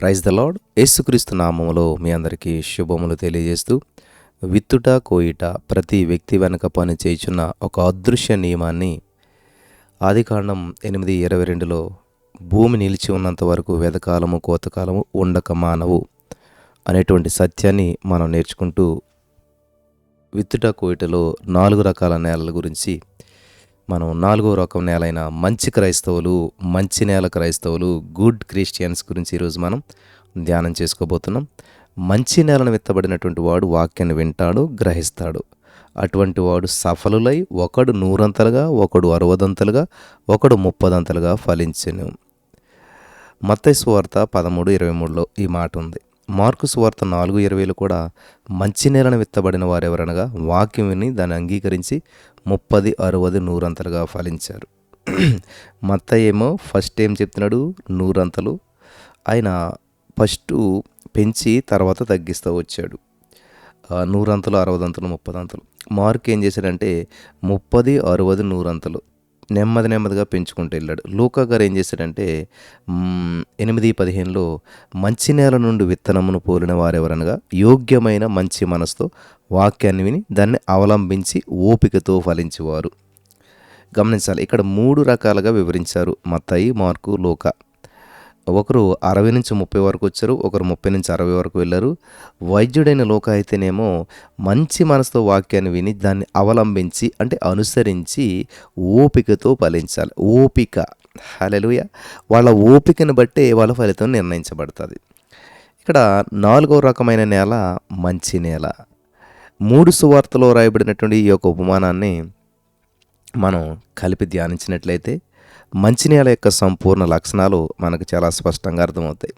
Praise the lord. యేసుక్రీస్తు నామములో మీ అందరికీ శుభములు తెలియజేస్తూ, విత్తుట కోయుట ప్రతి వ్యక్తి వెనక పని చేయుచున్న ఒక అదృశ్య నియమాన్ని ఆదికాండం 8:22లో భూమి నిలిచి ఉన్నంత వరకు వెదకాలము కోతకాలము ఉండక మానవు అనేటువంటి సత్యాన్ని మనం నేర్చుకుంటూ, విత్తుట కోయుటలో 4 రకాల నేలల గురించి మనం 4వ రకం నేలైన మంచి క్రైస్తవులు, మంచి నేల క్రైస్తవులు, గుడ్ క్రిస్టియన్స్ గురించి ఈరోజు మనం ధ్యానం చేసుకోబోతున్నాం. మంచి నేలను విత్తబడినటువంటి వాడు వాక్యాన్ని వింటాడు, గ్రహిస్తాడు. అటువంటి వాడు సఫలులై ఒకడు 100 ఒకడు 60 ఒకడు 30 ఫలించెను. మత్తయి సువార్త 13:23లో ఈ మాట ఉంది. మార్కు సువార్త 4:20లో కూడా మంచి నేలను విత్తబడిన వారెవరనగా వాక్యం విని దాన్ని అంగీకరించి 30, 60, 100 ఫలించారు. మత్తయి ఏమో ఫస్ట్ ఏం చెప్తున్నాడు? 100. ఆయన ఫస్ట్ పెంచి తర్వాత తగ్గిస్తూ వచ్చాడు. 100, 60, 30. మార్క్ ఏం చేశాడంటే 30, 60, 100 నెమ్మదిగా పెంచుకుంటూ వెళ్ళాడు. లూకా గారు ఏం చేశాడంటే 8:15లో మంచి నేల నుండి విత్తనమును పోలిన వారెవరనగా యోగ్యమైన మంచి మనసుతో వాక్యాన్ని విని దాన్ని అవలంబించి ఓపికతో ఫలించేవారు. గమనించాలి, ఇక్కడ 3 రకాలుగా వివరించారు మత్తయి, మార్కు, లూకా. ఒకరు 60 నుంచి 30 వరకు వచ్చారు, ఒకరు 30 నుంచి 60 వరకు వెళ్ళారు. వైద్యుడైన లూకా అయితేనేమో మంచి మనసుతో వాక్యాన్ని విని దాన్ని అవలంబించి అంటే అనుసరించి ఓపికతో ఫలించాలి. ఓపిక, హల్లెలూయా. వాళ్ళ ఓపికను బట్టే వాళ్ళ ఫలితం నిర్ణయించబడుతుంది. ఇక్కడ 4వ రకమైన నేల మంచి నేల. 3 సువార్తలో రాయబడినటువంటి ఈ యొక్క ఉపమానాన్ని మనం కలిపి ధ్యానించినట్లయితే మంచి నేల యొక్క సంపూర్ణ లక్షణాలు మనకు చాలా స్పష్టంగా అర్థమవుతాయి.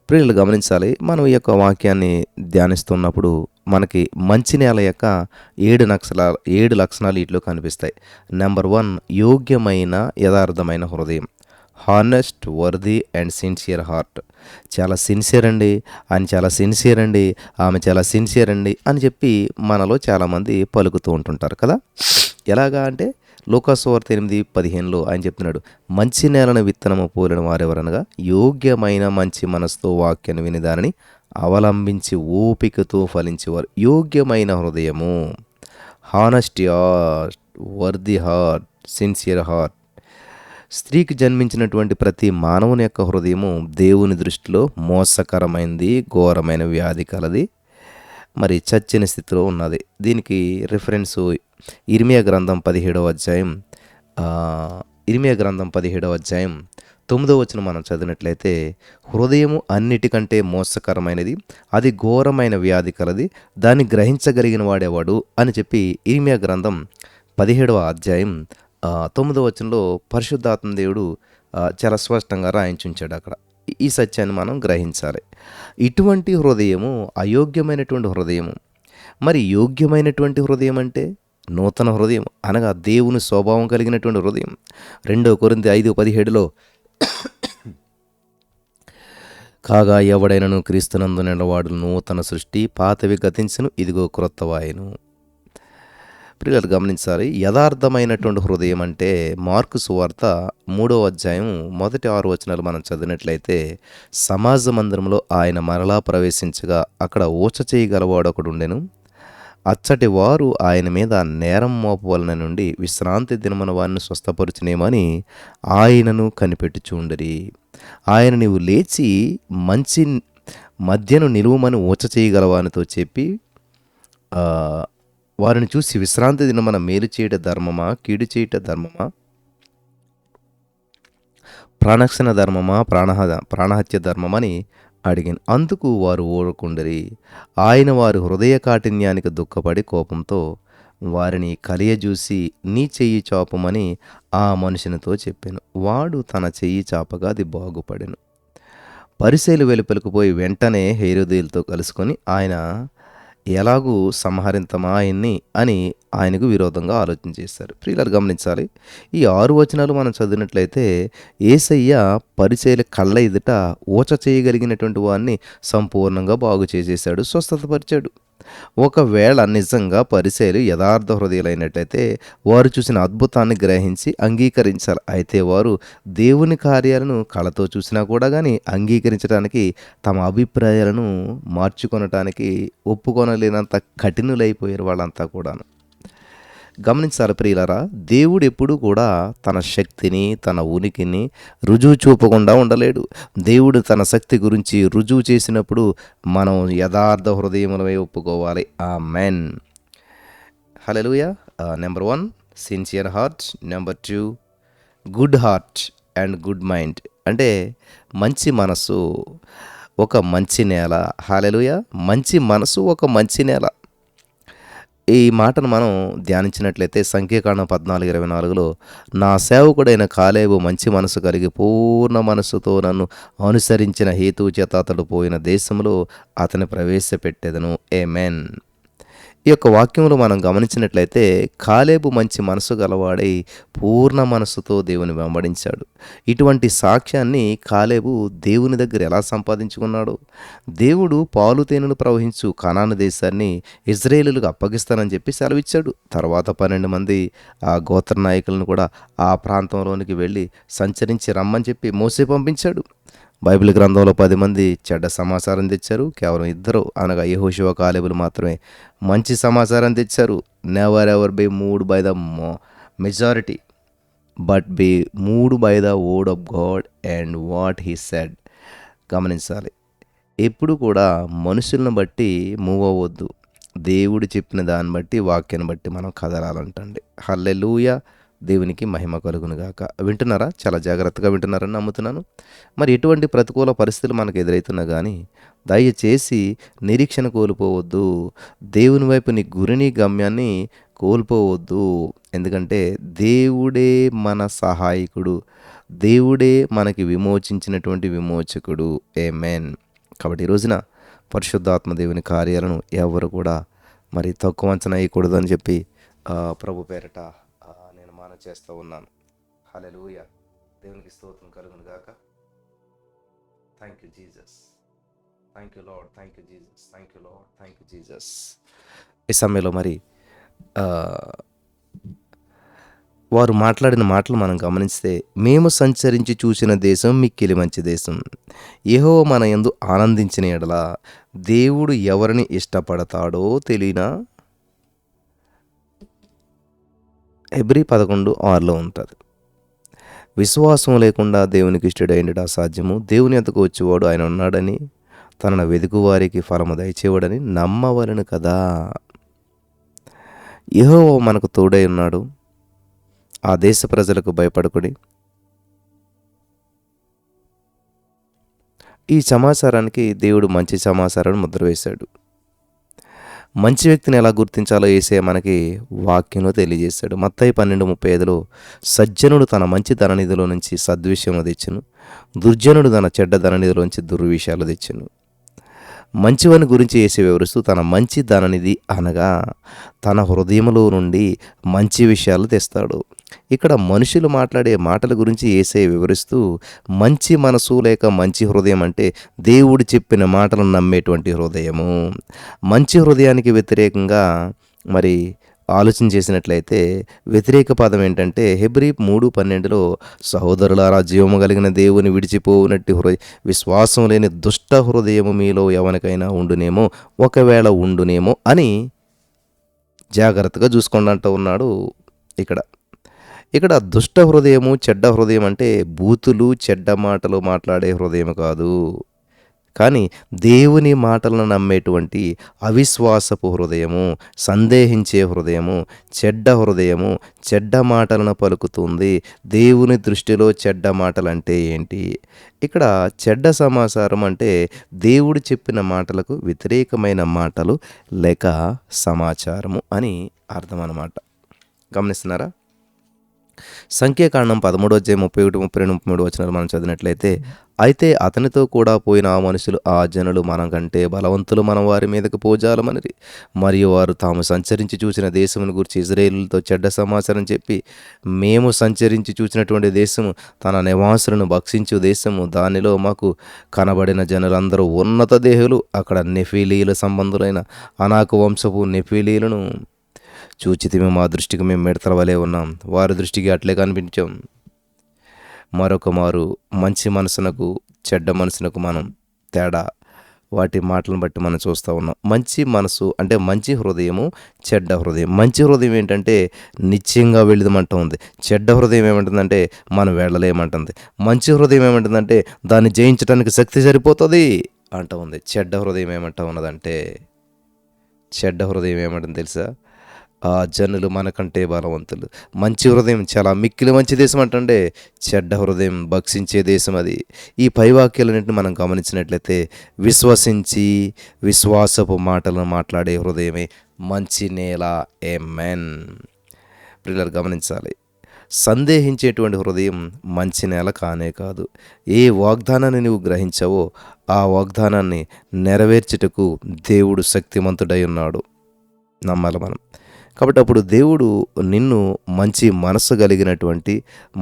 ప్రియులు గమనించాలి, మనం ఈ యొక్క వాక్యాన్ని ధ్యానిస్తున్నప్పుడు మనకి మంచి నేల యొక్క 7 లక్షణాలు వీటిలో కనిపిస్తాయి. నెంబర్ 1, యోగ్యమైన యథార్థమైన హృదయం. Honest, worthy and sincere heart. చాలా సిన్సియర్ అండి, ఆయన చాలా సిన్సియర్ అండి, ఆమె చాలా సిన్సియర్ అండి అని చెప్పి మనలో చాలామంది పలుకుతూ ఉంటుంటారు కదా. ఎలాగా అంటే లూకా సువార్త 8:15లో ఆయన చెప్తున్నాడు, మంచి నేలను విత్తనము పోలిన వారెవరనగా యోగ్యమైన మంచి మనసుతో వాక్యాన్ని విని దానిని అవలంబించి ఓపికతో ఫలించేవారు. యోగ్యమైన హృదయము, honesty heart, worthy heart, sincere heart. స్త్రీకి జన్మించినటువంటి ప్రతి మానవుని యొక్క హృదయము దేవుని దృష్టిలో మోసకరమైనది, ఘోరమైన వ్యాధి కలది, మరి చచ్చిన స్థితిలో ఉన్నది. దీనికి రిఫరెన్సు ఇర్మియా గ్రంథం 17వ అధ్యాయం 9వ వచనం మనం చదివినట్లయితే, హృదయము అన్నిటికంటే మోసకరమైనది, అది ఘోరమైన వ్యాధి కలది, దాన్ని గ్రహించగలిగిన వాడేవాడు అని చెప్పి ఇర్మియా గ్రంథం 17వ అధ్యాయం 9వ వచనంలో పరిశుద్ధాత్మ దేవుడు చాలా స్పష్టంగా రాయించుంచాడు. అక్కడ ఈ సత్యాన్ని మనం గ్రహించాలి. ఇటువంటి హృదయము అయోగ్యమైనటువంటి హృదయము. మరి యోగ్యమైనటువంటి హృదయం అంటే నూతన హృదయం అనగా దేవుని స్వభావం కలిగినటువంటి హృదయం. 2 కొరింథీ 5:17లో, కాగా ఎవడైనను క్రీస్తునందు నిలవాడు నూతన సృష్టి, పాతవి గతించును, ఇదిగో క్రొత్తవాయెను. ప్రియులు గమనించాలి, యథార్థమైనటువంటి హృదయం అంటే మార్కు సువార్త 3వ అధ్యాయం మొదటి 6 వచనాలు మనం చదివినట్లయితే, సమాజ మందిరంలో ఆయన మరలా ప్రవేశించగా అక్కడ ఊచ చేయగలవాడు ఒకడు ఉండెను. అచ్చటి వారు ఆయన మీద నేరం మోపవలన నుండి విశ్రాంతి దినమున వారిని స్వస్థపరుచునేమని ఆయనను కనిపెట్టుచుండిరి. ఆయన నీవు లేచి మంచి మధ్యను నిలువమని ఊచ చేయగలవానితో చెప్పి వారిని చూసి, విశ్రాంతి దినమున మేలు చేయట ధర్మమా, కీడు చేయట ధర్మమా, ప్రాణక్షణ ధర్మమా, ప్రాణహత్య ధర్మమని అడిగిన. అందుకు వారు ఊరకుండిరి. ఆయన వారి హృదయ కాఠిన్యానికి దుఃఖపడి కోపంతో వారిని కలియజూసి, నీ చెయ్యి చాపమని ఆ మనుషునితో చెప్పాను. వాడు తన చెయ్యి చాపగా అది బాగుపడెను. పరిసయ్యులు వెలుపలకు పోయి వెంటనే హేరోదేయులతో కలుసుకొని, ఆయన ఎలాగూ సంహరింతమా ఆయన్ని అని ఆయనకు విరోధంగా ఆలోచన చేశారు. ప్రియులారు గమనించాలి, ఈ 6 వచనాలు మనం చదివినట్లయితే యేసయ్య పరిసయ్యుల కళ్ళ ఎదుట ఊచ చేయగలిగినటువంటి వారిని సంపూర్ణంగా బాగు చేసేశాడు, స్వస్థతపరిచాడు. ఒకవేళ నిజంగా పరిసయ్యులు యథార్థ హృదయులైనట్లయితే వారు చూసిన అద్భుతాన్ని గ్రహించి అంగీకరించాలి. అయితే వారు దేవుని కార్యాలను కళ్ళతో చూసినా కూడా కానీ అంగీకరించడానికి, తమ అభిప్రాయాలను మార్చుకొనటానికి ఒప్పుకొనలేనంత కఠినులైపోయారు వాళ్ళంతా కూడాను. గమనించాలి ప్రియులారా, దేవుడు ఎప్పుడూ కూడా తన శక్తిని, తన ఉనికిని రుజువు చూపకుండా ఉండలేడు. దేవుడు తన శక్తి గురించి రుజువు చేసినప్పుడు మనం యథార్థ హృదయములమై ఒప్పుకోవాలి. Amen. Hallelujah. Number 1 sincere heart, number 2 good heart and good mind. అంటే మంచి మనసు ఒక మంచి నేల. హల్లెలూయా. మంచి మనసు ఒక మంచి నేల. ఈ మాటను మనం ధ్యానించినట్లయితే సంఖ్యాకాండం 14:24లో నా సేవకుడైన కాలేబు మంచి మనసు కలిగి పూర్ణ మనస్సుతో నన్ను అనుసరించిన హేతువు చేత అతడు పోయిన దేశంలో అతని ప్రవేశపెట్టెదను. ఆమేన్. ఈ యొక్క వాక్యంలో మనం గమనించినట్లయితే కాలేబు మంచి మనసు గలవాడై పూర్ణ మనస్సుతో దేవుని వెంబడించాడు. ఇటువంటి సాక్ష్యాన్ని కాలేబు దేవుని దగ్గర ఎలా సంపాదించుకున్నాడు? దేవుడు పాలు తేనెలు ప్రవహించు కనాను దేశాన్ని ఇజ్రాయేలులకు అప్పగిస్తానని చెప్పి సెలవిచ్చాడు. తర్వాత 12 మంది ఆ గోత్ర నాయకులను కూడా ఆ ప్రాంతంలోనికి వెళ్ళి సంచరించి రమ్మని చెప్పి మోసే పంపించాడు. బైబిల్ గ్రంథంలో 10 మంది చెడ్డ సమాచారం తెచ్చారు. కేవలం 2 అనగా యెహోషువ, కాలేబులు మాత్రమే మంచి సమాచారం తెచ్చారు. Never ever be moved by the majority but be moved by the word of God and what he said. గమనించాలి, ఎప్పుడు కూడా మనుషులను బట్టి మూవ్ అవ్వద్దు. దేవుడు చెప్పిన దాన్ని బట్టి, వాక్యాన్ని బట్టి మనం కదలాలంటండి. హల్లెలూయా. దేవునికి మహిమ కలుగును గాక. వింటున్నారా? చాలా జాగ్రత్తగా వింటున్నారని నమ్ముతున్నాను. మరి ఎటువంటి ప్రతికూల పరిస్థితులు మనకు ఎదురవుతున్నా కానీ దయచేసి నిరీక్షణ కోల్పోవద్దు. దేవుని వైపు నీ గురిని, గమ్యాన్ని కోల్పోవద్దు. ఎందుకంటే దేవుడే మన సహాయకుడు, దేవుడే మనకి విమోచించినటువంటి విమోచకుడు. ఆమేన్. కాబట్టి ఈ రోజున పరిశుద్ధాత్మ దేవుని కార్యాలను ఎవరు కూడా మరి తక్కువ అంచనా వేయకూడదు అని చెప్పి ప్రభు పేరట నేను మాన చేస్తూ ఉన్నాను. హల్లెలూయా. దేవునికి స్తోత్రం కలుగును గాక. Thank you Jesus, thank you lord, thank you Jesus, thank you lord, thank you Jesus. ఈ సమయంలో మరి వారు మాట్లాడిన మాటలు మనం గమనిస్తే, మేము సంచరించి చూసిన దేశం మిక్కిలి మంచి దేశం, యెహోవా మన యందు ఆనందించిన ఎడల దేవుడు ఎవరిని ఇష్టపడతాడో తెలియనా? హెబ్రీ 11:6లో ఉంటుంది. విశ్వాసం లేకుండా దేవునికి ఇష్టడైండట అసాధ్యము. దేవుని యొద్దకు వచ్చేవాడు ఆయన ఉన్నాడని, తనను వెదుకు వారికి ఫలము దయచేవాడని నమ్మవలను కదా. యెహోవా మనకు తోడై ఉన్నాడు. ఆ దేశ ప్రజలకు భయపడకుడి. ఈ సమాచారానికి దేవుడు మంచి సమాచారాన్ని ముద్ర వేశాడు. మంచి వ్యక్తిని ఎలా గుర్తించాలో యేసయ్య మనకి వాక్యంలో తెలియజేశాడు. మత్తయి 12:35లో సజ్జనుడు తన మంచి ధననిధిలో నుంచి సద్విషయము తెచ్చును, దుర్జనుడు తన చెడ్డ ధననిధిలోంచి దుర్విషయాలు తెచ్చును. మంచివాని గురించి యేసయ్య వివరిస్తూ తన మంచి ధననిధి అనగా తన హృదయంలో నుండి మంచి విషయాలు తెస్తాడు. ఇక్కడ మనుషులు మాట్లాడే మాటల గురించి యేసయ్య వివరిస్తూ మంచి మనసు లేక మంచి హృదయం అంటే దేవుడు చెప్పిన మాటలను నమ్మేటువంటి హృదయము. మంచి హృదయానికి వ్యతిరేకంగా మరి ఆలోచన చేసినట్లయితే వ్యతిరేక పదం ఏంటంటే హెబ్రీ 3:12లో సహోదరులారా, జీవము కలిగిన దేవుని విడిచిపోనట్టి విశ్వాసం లేని దుష్ట హృదయము మీలో ఎవరికైనా ఉండునేమో, ఒకవేళ ఉండునేమో అని జాగ్రత్తగా చూసుకోండి అంటూ ఉన్నాడు. ఇక్కడ దుష్ట హృదయము, చెడ్డ హృదయం అంటే బూతులు, చెడ్డ మాటలు మాట్లాడే హృదయం కాదు, కానీ దేవుని మాటలను నమ్మేటువంటి అవిశ్వాసపు హృదయము, సందేహించే హృదయము, చెడ్డ హృదయము, చెడ్డ మాటలను పలుకుతుంది. దేవుని దృష్టిలో చెడ్డ మాటలు అంటే ఏంటి? ఇక్కడ చెడ్డ సమాచారం అంటే దేవుడు చెప్పిన మాటలకు వ్యతిరేకమైన మాటలు లేక సమాచారము అని అర్థం అన్నమాట. గమనిస్తున్నారా? సంఖ్యాకాండం 13 అధ్యాయం 31, 32, 33 వచనాలు మనం చదివినట్లయితే, అయితే అతనితో కూడా పోయిన ఆ మనుషులు ఆ జనులు మనకంటే బలవంతులు, మనం వారి మీదకు పోజాలమనిరి. మరియు వారు తాము సంచరించి చూసిన దేశమును గురించి ఇజ్రాయేలుతో చెడ్డ సమాచారం చెప్పి, మేము సంచరించి చూసినటువంటి దేశము తన నివాసులను భక్షించు దేశము, దానిలో మాకు కనబడిన జనులందరూ ఉన్నత దేహులు, అక్కడ నెఫీలీల సంబంధులైన అనాకు వంశపు నెఫీలీలను చూచితిమి, మా దృష్టికి మేము మిడతల వలె ఉన్నాం, వారి దృష్టికి అట్లే కనిపించాం. మరొక మారు మంచి మనసునకు చెడ్డ మనసునకు మనం తేడా వాటి మాటలను బట్టి మనం చూస్తూ ఉన్నాం. మంచి మనసు అంటే మంచి హృదయము, చెడ్డ హృదయం. మంచి హృదయం ఏంటంటే నిశ్చయంగా వెళదామంటుంది. చెడ్డ హృదయం ఏమంటుందంటే మనం వెళ్ళలేమంటుంది. మంచి హృదయం ఏమంటుందంటే దాన్ని జయించడానికి శక్తి సరిపోతుంది అంటూ ఉంది. చెడ్డ హృదయం ఏమంటా ఉన్నదంటే, చెడ్డ హృదయం ఏమంటుంది తెలుసా? ఆ జనులు మనకంటే బలవంతులు. మంచి హృదయం చాలా మిక్కిలి మంచి దేశం అంటుండే, చెడ్డ హృదయం భక్షించే దేశం అది. ఈ పైవాక్యాలన్నింటిని మనం గమనించినట్లయితే విశ్వసించి విశ్వాసపు మాటలను మాట్లాడే హృదయమే మంచి నేల. ఆమేన్. ప్రియులారా గమనించాలి, సందేహించేటువంటి హృదయం మంచి నేల కానే కాదు. ఏ వాగ్దానాన్ని నువ్వు గ్రహించావో ఆ వాగ్దానాన్ని నెరవేర్చుటకు దేవుడు శక్తిమంతుడై ఉన్నాడు. నమ్మాలి మనం. కాబట్టి అప్పుడు దేవుడు నిన్ను మంచి మనసు కలిగినటువంటి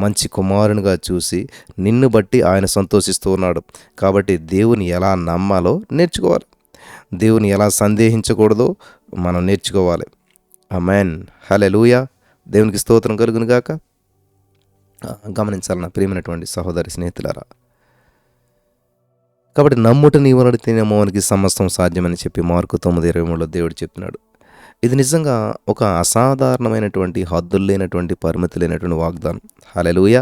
మంచి కుమారునిగా చూసి నిన్ను బట్టి ఆయన సంతోషిస్తూ ఉన్నాడు. కాబట్టి దేవుని ఎలా నమ్మాలో నేర్చుకోవాలి, దేవుని ఎలా సందేహించకూడదో మనం నేర్చుకోవాలి. ఆమేన్. హల్లెలూయా. దేవునికి స్తోత్రం కలుగును గాక. గమనించాలి నా ప్రియమైనటువంటి సహోదరి స్నేహితులారా. కాబట్టి నమ్ముట నీవు నడితే నమ్మవానికి సమస్తం సాధ్యమని చెప్పి మార్కు 9:23 దేవుడు చెప్తున్నాడు. ఇది నిజంగా ఒక అసాధారణమైనటువంటి, హద్దులు లేనటువంటి, పరిమితి లేనటువంటి వాగ్దానం. హల్లెలూయా.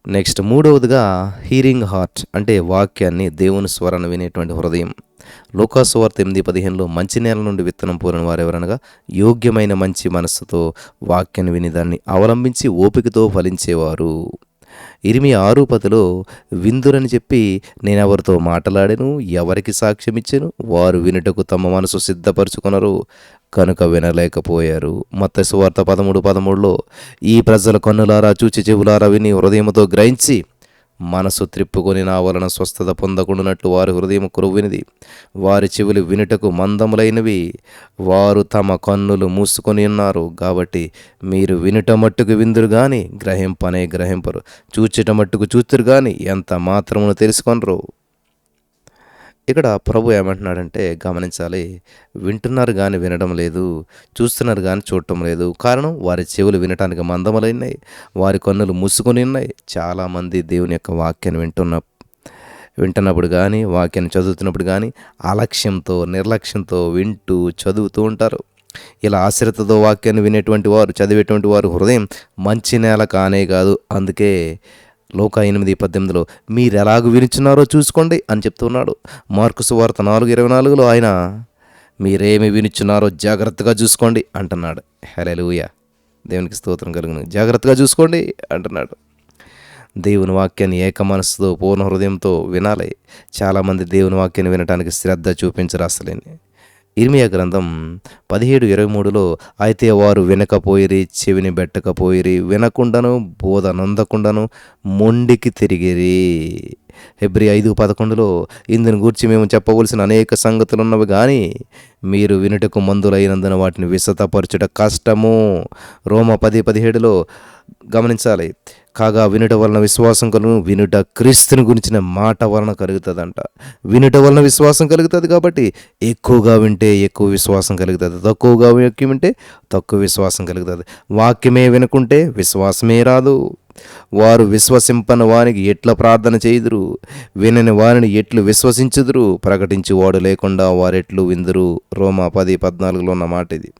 నెక్స్ట్ మూడవదిగా హీరింగ్ హార్ట్ అంటే వాక్యాన్ని, దేవుని స్వరాన్ని వినేటువంటి హృదయం. లూకాసు వార్త 8:15 మంచి నేల నుండి విత్తనం పూరిన వారెవరనగా యోగ్యమైన మంచి మనస్సుతో వాక్యాన్ని విని దాన్ని అవలంబించి ఓపికతో ఫలించేవారు. ఇర్మియా 6:10 విందురని చెప్పి నేనెవరితో మాట్లాడాను, ఎవరికి సాక్ష్యం ఇచ్చాను, వారు వినుటకు తమ మనసు సిద్ధపరచుకొనరు కనుక వినలేకపోయారు. మత్తయి సువార్త 13:13 ఈ ప్రజల కన్నులారా చూచి చెవులారా విని హృదయముతో గ్రహించి మనసు త్రిప్పుకొని నా వలన స్వస్థత పొందకుండానట్లు వారి హృదయం కురువినిది, వారి చెవులు వినుటకు మందములైనవి, వారు తమ కన్నులు మూసుకొని ఉన్నారు. కాబట్టి మీరు వినుట మట్టుకు విందురు గాని గ్రహింపనే గ్రహింపరు, చూచుట మట్టుకు చూతురు గాని ఎంత మాత్రమును తెలుసుకొనరు. ఇక్కడ ప్రభు ఏమంటున్నాడంటే గమనించాలి, వింటున్నారు కానీ వినడం లేదు, చూస్తున్నారు కానీ చూడటం లేదు. కారణం వారి చెవులు వినటానికి మందములైనాయి, వారి కన్నులు మూసుకొని ఉన్నాయి. చాలామంది దేవుని యొక్క వాక్యాన్ని వింటున్నప్పుడు కానీ, వాక్యాన్ని చదువుతున్నప్పుడు కానీ అలక్ష్యంతో, నిర్లక్ష్యంతో వింటూ చదువుతూ ఉంటారు. ఇలా ఆశ్రితతో వాక్యాన్ని వినేటువంటి వారు, చదివేటువంటి వారు హృదయం మంచి నేల కానే కాదు. అందుకే లూకా 8:18 మీరు ఎలాగ వినుచున్నారో చూసుకోండి అని చెప్తున్నాడు. మార్కు సువార్త 4:24 ఆయన మీరేమి వినుచున్నారో జాగ్రత్తగా చూసుకోండి అంటున్నాడు. హల్లెలూయా. దేవునికి స్తోత్రం కలుగును. జాగ్రత్తగా చూసుకోండి అంటున్నాడు. దేవుని వాక్యాన్ని ఏక మనస్సుతో, పూర్ణ హృదయంతో వినాలి. చాలామంది దేవుని వాక్యాన్ని వినటానికి శ్రద్ధ చూపించరు అసలేని. ఇర్మియా గ్రంథం 17:23 అయితే వారు వినకపోయిరి, చెవిని బెట్టకపోయిరి, వినకుండాను బోధ నొందకుండాను మొండికి తిరిగిరి. హెబ్రీ 5:11 ఇందుని గూర్చి మేము చెప్పవలసిన అనేక సంగతులు ఉన్నవి కానీ మీరు వినుటకు మందులైనందున వాటిని విశదపరచుట కష్టము. రోమా 10:17 గమనించాలి, కాగా వినుట వలన విశ్వాసం కలుగును, వినుట క్రీస్తుని గురించిన మాట వలన కలుగుతుందంట. వినుట వలన విశ్వాసం కలుగుతుంది. కాబట్టి ఎక్కువగా వింటే ఎక్కువ విశ్వాసం కలుగుతుంది, తక్కువగా వింటే తక్కువ విశ్వాసం కలుగుతుంది. వాక్యమే వినుకుంటే విశ్వాసమే రాదు. వారు విశ్వసింపని వానికి ఎట్లా ప్రార్థన చేయుదురు, వినని వారిని ఎట్లు విశ్వసించుదురు, ప్రకటించువాడు లేకుండా వారెట్లు విందురు. రోమా 10:14 ఉన్న మాట ఇది.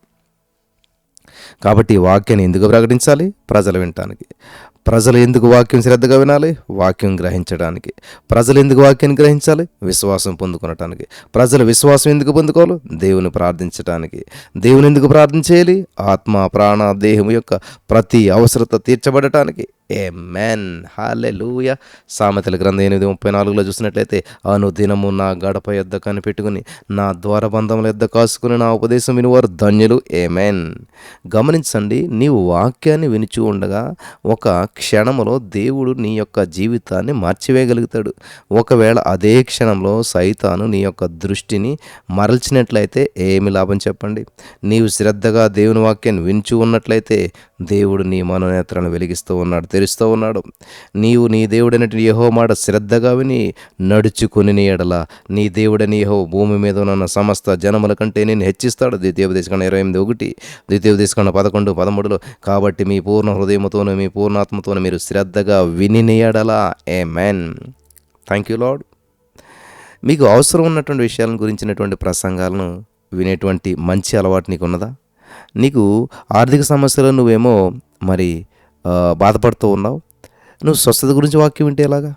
కాబట్టి వాక్యాన్ని ఎందుకు ప్రకటించాలి? ప్రజలు వినటానికి. ప్రజలు ఎందుకు వాక్యం శ్రద్ధగా వినాలి? వాక్యం గ్రహించడానికి. ప్రజలు ఎందుకు వాక్యాన్ని గ్రహించాలి? విశ్వాసం పొందుకొనటానికి. ప్రజలు విశ్వాసం ఎందుకు పొందుకోవాలి? దేవుని ప్రార్థించడానికి. దేవుని ఎందుకు ప్రార్థన చేయాలి? ఆత్మ, ప్రాణ, దేహం యొక్క ప్రతి అవసరత తీర్చబడటానికి. ఆమేన్. హల్లెలూయా. సామెతల గ్రంథం 8:34 చూసినట్లయితే, అనుదినము నా గడప యొద్ద కనిపెట్టుకుని నా ద్వారబంధముల యొద్ద కాసుకుని నా ఉపదేశం వినివారు ధన్యులు. ఆమేన్. గమనించండి, నీవు వాక్యాన్ని వినుచూ ఉండగా ఒక క్షణములో దేవుడు నీ యొక్క జీవితాన్ని మార్చివేయగలుగుతాడు. ఒకవేళ అదే క్షణంలో సైతాను నీ యొక్క దృష్టిని మరల్చినట్లయితే ఏమి లాభం చెప్పండి? నీవు శ్రద్ధగా దేవుని వాక్యాన్ని వింటూ ఉన్నట్లయితే దేవుడు నీ మనోనేత్రాలను వెలిగిస్తూ ఉన్నాడు, తెరుస్తూ ఉన్నాడు. నీవు నీ దేవుడైనటువంటి యెహోవా మాట శ్రద్ధగా విని నడుచుకుని నీ ఎడల నీ దేవుడని యెహోవా భూమి మీద ఉన్న సమస్త జనముల కంటే నేను హెచ్చిస్తాడు. ద్వితీయోపదేశకాండం 28:1, ద్వితీయోపదేశకాండం 11:13. కాబట్టి మీ పూర్ణ హృదయముతోనూ మీ పూర్ణాత్మతోనూ మీరు శ్రద్ధగా విని నీ ఎడల. ఆమేన్. Thank you lord. మీకు అవసరం ఉన్నటువంటి విషయాలను గురించినటువంటి ప్రసంగాలను వినేటువంటి మంచి అలవాటు నీకు ఉన్నదా? నీకు ఆర్థిక సమస్యలు నువ్వేమో మరి బాధపడుతూ ఉన్నావు. నువ్వు స్వస్థత గురించి వాక్యం వింటే ఎలాగా?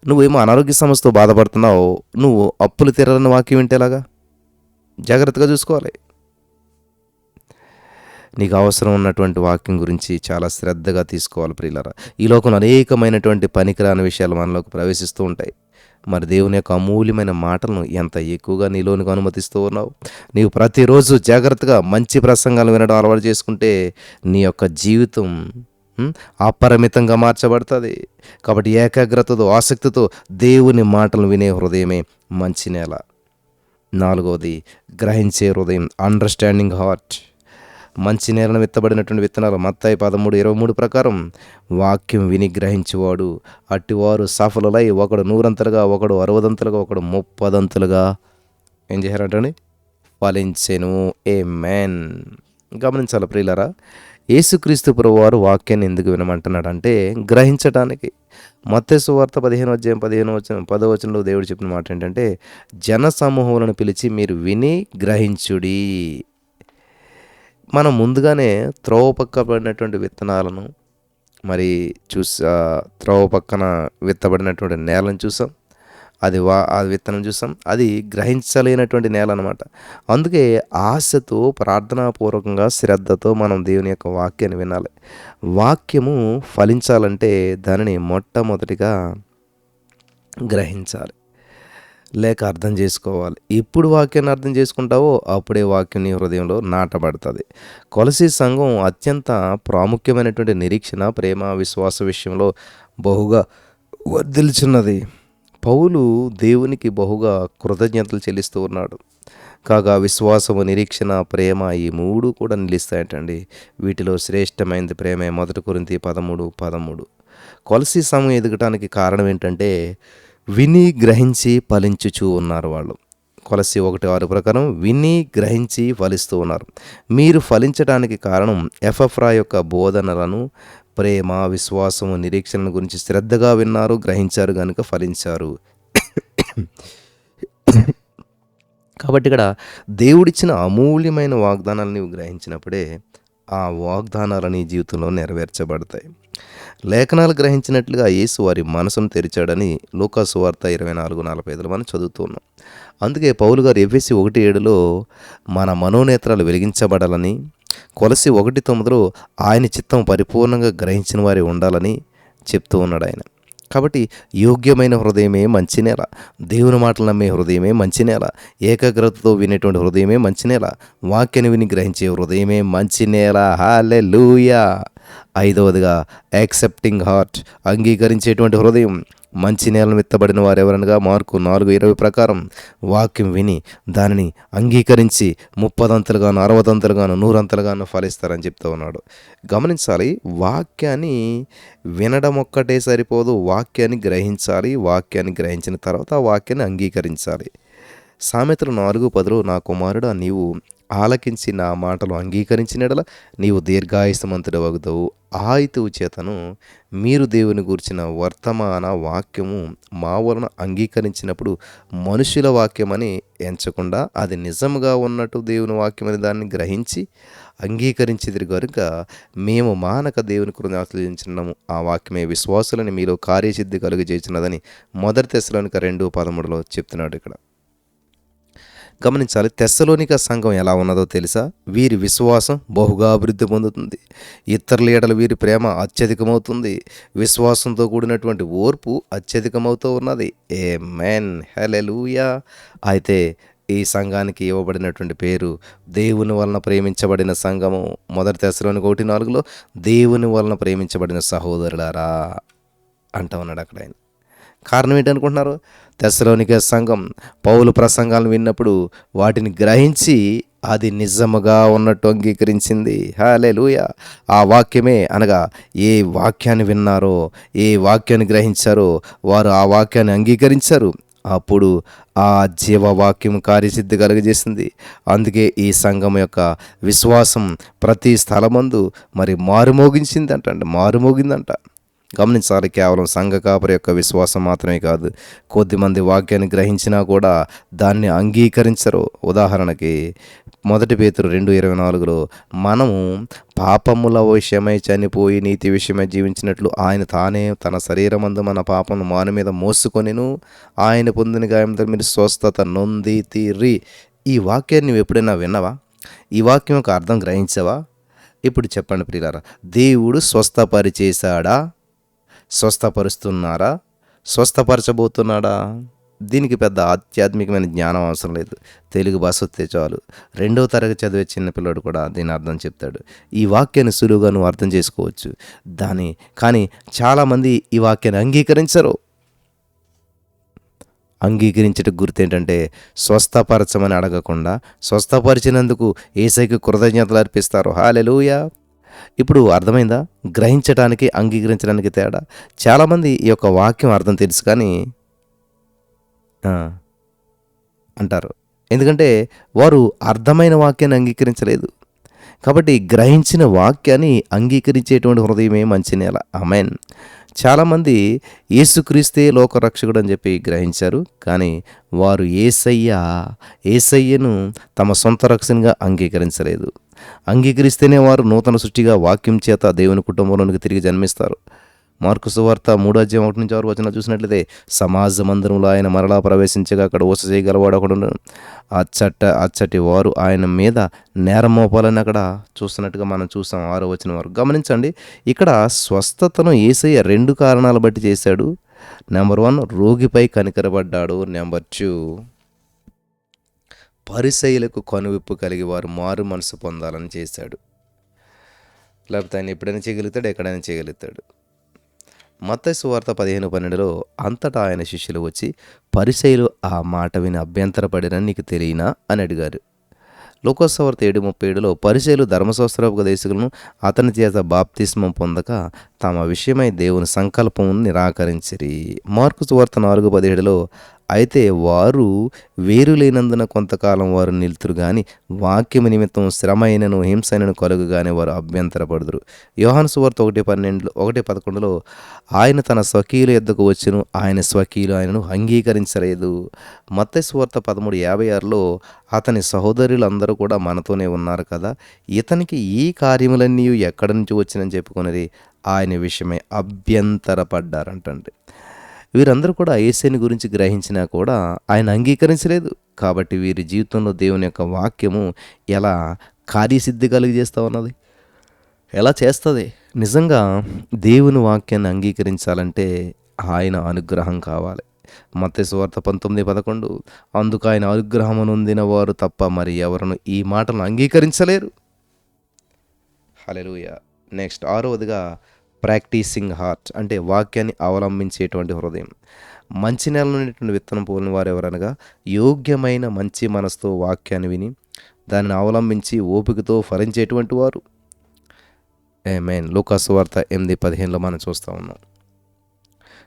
నువ్వేమో అనారోగ్య సమస్యతో బాధపడుతున్నావు, నువ్వు అప్పులు తీరాలని వాక్యం వింటే ఎలాగా? జాగ్రత్తగా చూసుకోవాలి. నీకు అవసరం ఉన్నటువంటి వాక్యం గురించి చాలా శ్రద్ధగా తీసుకోవాలి ప్రియులారా. ఈ లోకంలో అనేకమైనటువంటి పనికిరాని విషయాలు మనలోకి ప్రవేశిస్తూ ఉంటాయి. మరి దేవుని యొక్క అమూల్యమైన మాటలను ఎంత ఎక్కువగా నీలోనికి అనుమతిస్తూ ఉన్నావు. నీవు ప్రతిరోజు జాగ్రత్తగా మంచి ప్రసంగాలు వినడం అలవాటు చేసుకుంటే నీ యొక్క జీవితం అపరిమితంగా మార్చబడుతుంది. కాబట్టి ఏకాగ్రతతో ఆసక్తితో దేవుని మాటలు వినే హృదయమే మంచి నేల. 4వది, గ్రహించే హృదయం, అండర్స్టాండింగ్ హార్ట్. మంచి నేలను విత్తబడినటువంటి విత్తనాలు మత్తయి 13:23 ప్రకారం వాక్యం విని గ్రహించేవాడు అట్టివారు సఫలులై ఒకడు 100 ఒకడు 60 ఒకడు 30 ఏం చేశారంటండి? ఫలించెను. ఆమేన్. గమనించాలి ప్రియులారా, యేసుక్రీస్తు ప్రభువారు వాక్యాన్ని ఎందుకు వినమంటున్నాడంటే గ్రహించడానికి. మత్తయి సువార్త 15:10 దేవుడు చెప్పిన మాట ఏంటంటే, జన సమూహములను పిలిచి మీరు విని గ్రహించుడి. మనం ముందుగానే త్రోవ పక్క పడినటువంటి విత్తనాలను మరి త్రోవ పక్కన విత్తబడినటువంటి నేలను చూసాం. ఆ విత్తనం చూసాం. అది గ్రహించలేనటువంటి నేల అనమాట. అందుకే ఆశతో ప్రార్థనాపూర్వకంగా శ్రద్ధతో మనం దేవుని యొక్క వాక్యాన్ని వినాలి. వాక్యము ఫలించాలంటే దానిని మొట్టమొదటిగా గ్రహించాలి, లేక అర్థం చేసుకోవాలి. ఎప్పుడు వాక్యాన్ని అర్థం చేసుకుంటావో అప్పుడే వాక్యం నీ హృదయంలో నాటబడుతుంది. కొలసీ సంఘం అత్యంత ప్రాముఖ్యమైనటువంటి నిరీక్షణ, ప్రేమ, విశ్వాస విషయంలో బహుగా వర్ధిల్చున్నది. పౌలు దేవునికి బహుగా కృతజ్ఞతలు చెల్లిస్తూ ఉన్నాడు. కాగా విశ్వాసము, నిరీక్షణ, ప్రేమ ఈ 3 కూడా నిలుస్తాయటండి. వీటిలో శ్రేష్టమైనది ప్రేమే. 1 కొరింథీ 13:13. కొలసీ సంఘం ఎదగటానికి కారణం ఏంటంటే విని గ్రహించి ఫలించుచూ ఉన్నారు వాళ్ళు. కొలసీ 1:6 ప్రకారం విని గ్రహించి ఫలిస్తూ ఉన్నారు. మీరు ఫలించడానికి కారణం ఎపఫ్రా యొక్క బోధనలను, ప్రేమ, విశ్వాసము, నిరీక్షణ గురించి శ్రద్ధగా విన్నారు, గ్రహించారు కనుక ఫలించారు. కాబట్టి ఇక్కడ దేవుడిచ్చిన అమూల్యమైన వాగ్దానాలు నీవు గ్రహించినప్పుడే ఆ వాగ్దానాలు నీ జీవితంలో నెరవేర్చబడతాయి. లేఖనాలు గ్రహించినట్లుగా యేసు వారి మనసును తెరిచాడని లూకా సువార్త 24:45 మనం చదువుతూ ఉన్నాం. అందుకే పౌలు గారు ఎఫెసీ 1:7 మన మనోనేత్రాలు వెలిగించబడాలని, కొలసీ 1:9 ఆయన చిత్తం పరిపూర్ణంగా గ్రహించిన వారి ఉండాలని చెప్తూ ఉన్నాడు ఆయన. కాబట్టి యోగ్యమైన హృదయమే మంచి నేల, దేవుని మాటలు నమ్మే హృదయమే మంచి నేల, ఏకాగ్రతతో వినేటువంటి హృదయమే మంచి నేల, వాక్యాన్ని విని గ్రహించే హృదయమే మంచి నేల. హల్లెలూయా. 5వదిగా యాక్సెప్టింగ్ హార్ట్, అంగీకరించేటువంటి హృదయం. మంచి నేలను విత్తబడిన వారు ఎవరనగా మార్కు 4:20 ప్రకారం వాక్యం విని దానిని అంగీకరించి 30 60 100 ఫలిస్తారని చెప్తూ ఉన్నాడు. గమనించాలి, వాక్యాన్ని వినడం ఒక్కటే సరిపోదు, వాక్యాన్ని గ్రహించాలి. వాక్యాన్ని గ్రహించిన తర్వాత ఆ వాక్యాన్ని అంగీకరించాలి. సామెతలు 4:10 నా కుమారుడా, నీవు ఆలకించి నా మాటలు అంగీకరించినడల నీవు దీర్ఘాయుష్మంతుడు వగుతావు. ఆ హేతువు చేతను మీరు దేవుని గూర్చిన వర్తమాన వాక్యము మా వలన అంగీకరించినప్పుడు మనుషుల వాక్యమని ఎంచకుండా అది నిజముగా ఉన్నట్టు దేవుని వాక్యమని దాన్ని గ్రహించి అంగీకరించిదిరి కనుక మేము మానక దేవుని కృతజ్ఞతలు ఆ వాక్యమే విశ్వాసులని మీలో కార్యసిద్ధి కలుగజేసినదని 1 తెస్సలోనిక 2:13 చెప్తున్నాడు. ఇక్కడ గమనించాలి. తెస్సలోనిక సంఘం ఎలా ఉన్నదో తెలుసా? వీరి విశ్వాసం బహుగా అభివృద్ధి పొందుతుంది. ఇతరుల ఎడల వీరి ప్రేమ అత్యధికమవుతుంది. విశ్వాసంతో కూడినటువంటి ఓర్పు అత్యధికమవుతూ ఉన్నది. ఆమేన్, హల్లెలూయా. అయితే ఈ సంఘానికి ఇవ్వబడినటువంటి పేరు దేవుని వలన ప్రేమించబడిన సంఘము. మొదటి తెస్సలోనిక 1:4 దేవుని వలన ప్రేమించబడిన సహోదరులారా అంటా ఉన్నాడు అక్కడ ఆయన. కారణం ఏంటనుకుంటున్నారు? తెస్సలోనిక సంఘం పౌలు ప్రసంగాలను విన్నప్పుడు వాటిని గ్రహించి అది నిజముగా ఉన్నట్టు అంగీకరించింది. హల్లెలూయా. ఆ వాక్యమే అనగా ఏ వాక్యాన్ని విన్నారో, ఏ వాక్యాన్ని గ్రహించారో వారు ఆ వాక్యాన్ని అంగీకరించారు. అప్పుడు ఆ జీవవాక్యం కార్యసిద్ధి కలుగజేసింది. అందుకే ఈ సంఘం యొక్క విశ్వాసం ప్రతి స్థలమందు మరి మారుమోగిందంట. గమనించాలి. కేవలం సంఘ కాపరి యొక్క విశ్వాసం మాత్రమే కాదు, కొద్దిమంది వాక్యాన్ని గ్రహించినా కూడా దాన్ని అంగీకరించరు. ఉదాహరణకి మొదటి పేతురు 2:24 మనము పాపముల విషయమై చనిపోయి నీతి విషయమై జీవించినట్లు ఆయన తానే తన శరీరమందు మన పాపము మాను మీద మోసుకొనిను ఆయన పొందిన గాయంతో మీరు స్వస్థత నొందితిరి. ఈ వాక్యాన్ని నువ్వు ఎప్పుడైనా విన్నావా? ఈ వాక్యం యొక్క అర్థం గ్రహించావా? ఇప్పుడు చెప్పండి ప్రియులారా, దేవుడు స్వస్థపరిచేశాడా? స్వస్థపరుస్తున్నారా? స్వస్థపరచబోతున్నాడా? దీనికి పెద్ద ఆధ్యాత్మికమైన జ్ఞానం అవసరం లేదు. తెలుగు భాష వస్తే చాలు. 2వ తరగతి చదివే చిన్నపిల్లడు కూడా దీని అర్థం చెప్తాడు. ఈ వాక్యాన్ని సులువుగా నువ్వు అర్థం చేసుకోవచ్చు. కానీ చాలామంది ఈ వాక్యాన్ని అంగీకరించరు. అంగీకరించట గుర్తు ఏంటంటే స్వస్థపరచమని అడగకుండా స్వస్థపరిచినందుకు యేసయ్యకు కృతజ్ఞతలు అర్పిస్తారు. హల్లెలూయా. ఇప్పుడు అర్థమైందా? గ్రహించడానికి అంగీకరించడానికి తేడా. చాలామంది ఈ యొక్క వాక్యం అర్థం తెలుసు కానీ అంటారు. ఎందుకంటే వారు అర్థమైన వాక్యాన్ని అంగీకరించలేదు. కాబట్టి గ్రహించిన వాక్యాన్ని అంగీకరించేటువంటి హృదయమే మంచి నేల. ఆమేన్. చాలామంది యేసుక్రీస్తే లోకరక్షకుడు అని చెప్పి గ్రహించారు. కానీ వారు యేసయ్యను తమ సొంత రక్షణగా అంగీకరించలేదు. అంగీకరిస్తేనే వారు నూతన సృష్టిగా వాక్యం చేత దేవుని కుటుంబంలోనికి తిరిగి జన్మిస్తారు. మార్కు సువార్త 3:1-6 చూసినట్లయితే సమాజ మందిరంలో ఆయన మరలా ప్రవేశించగా అక్కడ ఊస చేయగలవాడు ఒకడు అచ్చటి వారు ఆయన మీద నేరం మోపాలని అక్కడ చూస్తున్నట్టుగా మనం చూసాం. 6వ వచనం వరకు గమనించండి. ఇక్కడ స్వస్థతను యేసయ్య 2 కారణాలు బట్టి చేశాడు. నెంబర్ 1, రోగిపై కనికరపడ్డాడు. నెంబర్ 2, పరిసయ్యులకు కనువిప్పు కలిగి వారు మారు మనసు పొందాలని చేశాడు. లేకపోతే ఆయన ఎప్పుడైనా చేయగలుగుతాడు, ఎక్కడైనా చేయగలుగుతాడు. మత్తయి సువార్త 15:12 అంతటా ఆయన శిష్యులు వచ్చి పరిసయ్యులు ఆ మాట విని అభ్యంతరపడిరని నీకు తెలియనా అని అడిగారు. లోకసువార్త 7:37 పరిసయ్యులు ధర్మశాస్త్రోపదేశకులను అతని చేత బాప్తిస్మం పొందక తమ విషయమై దేవుని సంకల్పమును నిరాకరించిరి. మార్కు సువార్త 4:17 అయితే వారు వేరు లేనందున కొంతకాలం వారు నిలుతురు గాని వాక్యము నిమిత్తం శ్రమ అయినను హింసైనను కలుగుగానే వారు అభ్యంతరపడుదురు. యోహాను సువార్త 1:11 ఆయన తన స్వకీయుల యొద్దకు వచ్చును, ఆయన స్వకీయులు ఆయనను అంగీకరించలేదు. మత్తయి సువార్త 13:56 అతని సహోదరులందరూ కూడా మనతోనే ఉన్నారు కదా, ఇతనికి ఈ కార్యములన్నీ ఎక్కడి నుంచి వచ్చినని చెప్పుకొనిరి ఆయన విషయమై అభ్యంతరపడ్డారంటండి. వీరందరూ కూడా యేసుని గురించి గ్రహించినా కూడా ఆయన అంగీకరించలేదు. కాబట్టి వీరి జీవితంలో దేవుని యొక్క వాక్యము ఎలా కార్యసిద్ధి కలిగజేస్తూ ఉన్నది, ఎలా చేస్తుంది? నిజంగా దేవుని వాక్యాన్ని అంగీకరించాలంటే ఆయన అనుగ్రహం కావాలి. మత్తయి సువార్త 19:11 అందుకు ఆయన అనుగ్రహము నొందిన వారు తప్ప మరి ఎవరును ఈ మాటలను అంగీకరించలేరు. హల్లెలూయా. నెక్స్ట్ 6వదిగా ప్రాక్టీసింగ్ హార్ట్ అంటే వాక్యాన్ని అవలంబించేటువంటి హృదయం. మంచి నేల నుండి విత్తనం పోలిన వారు ఎవరనగా యోగ్యమైన మంచి మనసుతో వాక్యాన్ని విని దానిని అవలంబించి ఓపికతో ఫలించేటువంటి వారు. ఆమేన్. లూకాసు వార్త 8:15 మనం చూస్తూ ఉన్నాం.